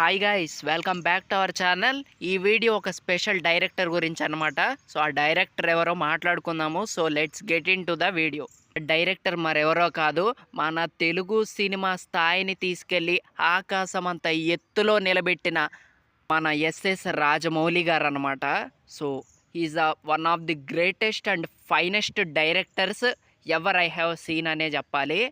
Hi guys, welcome back to our channel. ఈ video ఒక special director గురించి అనమాట. సో ఆ డైరెక్టర్ ఎవరో మాట్లాడుకుందాము. So let's get in to the video. Director మరెవరో కాదు, మన తెలుగు సినిమా స్థాయిని తీసుకెళ్ళి ఆకాశమంత ఎత్తులో నిలబెట్టిన మన ఎస్ఎస్ రాజమౌళి గారు అనమాట. So is one of the greatest and finest directors ever I have seen అనే చెప్పాలి.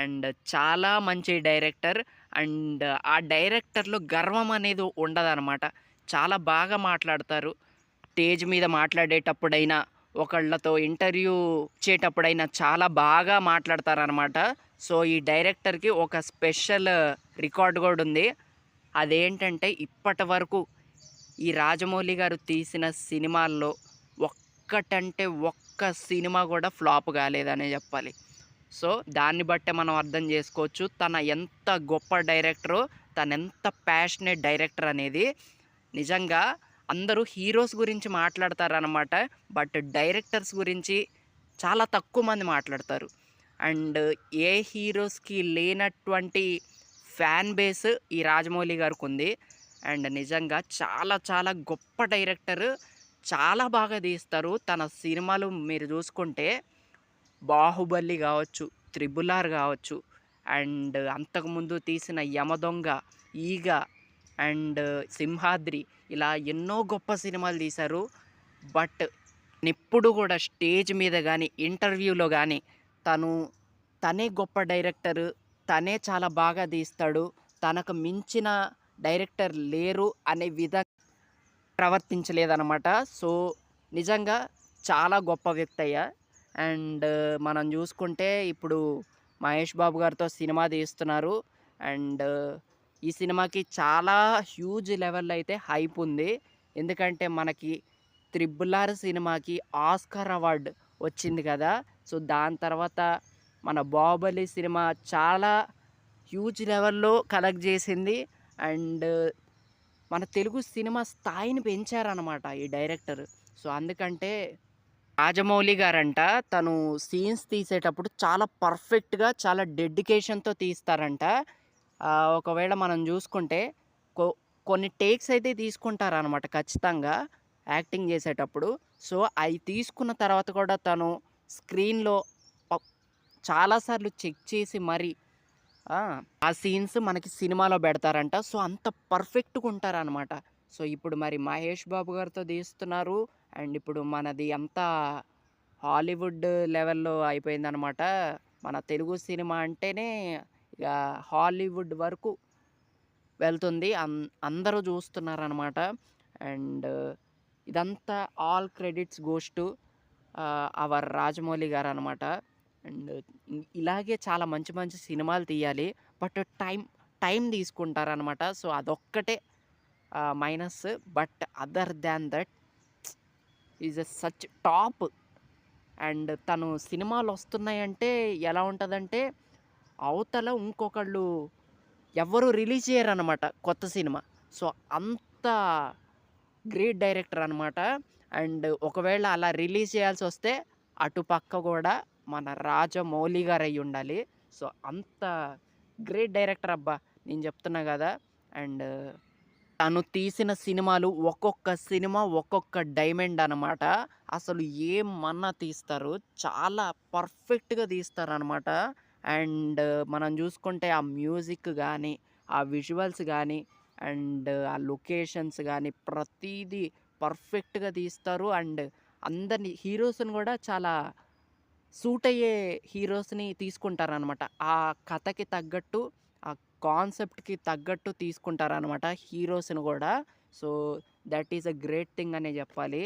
అండ్ చాలా మంచి డైరెక్టర్. అండ్ ఆ డైరెక్టర్లో గర్వం అనేది ఉండదన్నమాట. చాలా బాగా మాట్లాడతారు. స్టేజ్ మీద మాట్లాడేటప్పుడైనా, ఒకళ్ళతో ఇంటర్వ్యూ ఇచ్చేటప్పుడైనా చాలా బాగా మాట్లాడతారనమాట. సో ఈ డైరెక్టర్కి ఒక స్పెషల్ రికార్డ్ కూడా ఉంది. అదేంటంటే ఇప్పటి వరకు ఈ రాజమౌళి గారు తీసిన సినిమాల్లో ఒక్కటంటే ఒక్క సినిమా కూడా ఫ్లాప్ కాలేదనే చెప్పాలి. సో దాన్ని బట్టే మనం అర్థం చేసుకోవచ్చు తన ఎంత గొప్ప డైరెక్టరో, తను ఎంత ప్యాషనేట్ డైరెక్టర్ అనేది. నిజంగా అందరూ హీరోస్ గురించి మాట్లాడతారనమాట, బట్ డైరెక్టర్స్ గురించి చాలా తక్కువ మంది మాట్లాడతారు. అండ్ ఏ హీరోస్కి లేనటువంటి ఫ్యాన్ బేస్ ఈ రాజమౌళి గారికి ఉంది. అండ్ నిజంగా చాలా చాలా గొప్ప డైరెక్టర్. చాలా బాగా తీస్తారు తన సినిమాలు. మీరు చూసుకుంటే బాహుబలి కావచ్చు, త్రిబుల్ ఆర్ కావచ్చు, అండ్ అంతకుముందు తీసిన యమదొంగ, ఈగ, అండ్ సింహాద్రి, ఇలా ఎన్నో గొప్ప సినిమాలు తీశారు. బట్ ఎప్పుడు కూడా స్టేజ్ మీద కానీ ఇంటర్వ్యూలో కానీ తనే గొప్ప డైరెక్టర్, తనే చాలా బాగా తీస్తాడు, తనకు మించిన డైరెక్టర్ లేరు అనే విధంగా ప్రవర్తించలేదన్నమాట. సో నిజంగా చాలా గొప్ప వ్యక్తి అయ్యా. అండ్ మనం చూసుకుంటే ఇప్పుడు మహేష్ బాబు గారితో సినిమా తీస్తున్నారు. అండ్ ఈ సినిమాకి చాలా హ్యూజ్ లెవెల్లో అయితే హైప్ ఉంది. ఎందుకంటే మనకి త్రిబుల్ ఆర్ సినిమాకి ఆస్కార్ అవార్డు వచ్చింది కదా. సో దాని తర్వాత మన బాహుబలి సినిమా చాలా హ్యూజ్ లెవెల్లో కలెక్ట్ చేసింది. అండ్ మన తెలుగు సినిమా స్థాయిని పెంచారనమాట ఈ డైరెక్టర్. సో అందుకంటే రాజమౌళి గారంట తను సీన్స్ తీసేటప్పుడు చాలా పర్ఫెక్ట్గా, చాలా డెడికేషన్తో తీస్తారంట. ఒకవేళ మనం చూసుకుంటే కొ కొన్ని టేక్స్ అయితే తీసుకుంటారనమాట ఖచ్చితంగా యాక్టింగ్ చేసేటప్పుడు. సో అవి తీసుకున్న తర్వాత కూడా తను స్క్రీన్లో చాలాసార్లు చెక్ చేసి మరి ఆ సీన్స్ మనకి సినిమాలో పెడతారంట. సో అంత పర్ఫెక్ట్గా ఉంటారనమాట. సో ఇప్పుడు మరి మహేష్ బాబు గారితో తీస్తున్నారు. అండ్ ఇప్పుడు మనది అంతా హాలీవుడ్ లెవెల్లో అయిపోయిందనమాట. మన తెలుగు సినిమా అంటేనే ఇక హాలీవుడ్ వరకు వెళ్తుంది. అందరూ చూస్తున్నారనమాట. అండ్ ఇదంతా all credits goes to our Rajamouli గారు అనమాట. అండ్ ఇలాగే చాలా మంచి మంచి సినిమాలు తీయాలి. బట్ టైం తీసుకుంటారనమాట. సో అదొక్కటే minus. But other than that is such top. And తను సినిమాలు వస్తున్నాయంటే ఎలా ఉంటుందంటే అవతల ఇంకొకళ్ళు ఎవరు రిలీజ్ చేయరనమాట కొత్త సినిమా. సో అంత గ్రేట్ డైరెక్టర్ అనమాట. అండ్ ఒకవేళ అలా రిలీజ్ చేయాల్సి వస్తే అటుపక్క కూడా మన రాజమౌళి గారు అయి ఉండాలి. సో అంత గ్రేట్ డైరెక్టర్ అబ్బా, నేను చెప్తున్నా కదా. అండ్ తను తీసిన సినిమాలు ఒక్కొక్క సినిమా ఒక్కొక్క డైమండ్ అనమాట. అసలు ఏమన్నా తీస్తారు, చాలా పర్ఫెక్ట్గా తీస్తారనమాట. అండ్ మనం చూసుకుంటే ఆ మ్యూజిక్ కానీ, ఆ విజువల్స్ కానీ, అండ్ ఆ లొకేషన్స్ కానీ ప్రతిదీ పర్ఫెక్ట్గా తీస్తారు. అండ్ అందరినీ హీరోస్ని కూడా చాలా సూట్ అయ్యే హీరోస్ని తీసుకుంటారనమాట. ఆ కథకి తగ్గట్టు, ఆ కాన్సెప్ట్కి తగ్గట్టు తీసుకుంటారనమాట హీరోస్ని కూడా. So that is a great thing అనే చెప్పాలి.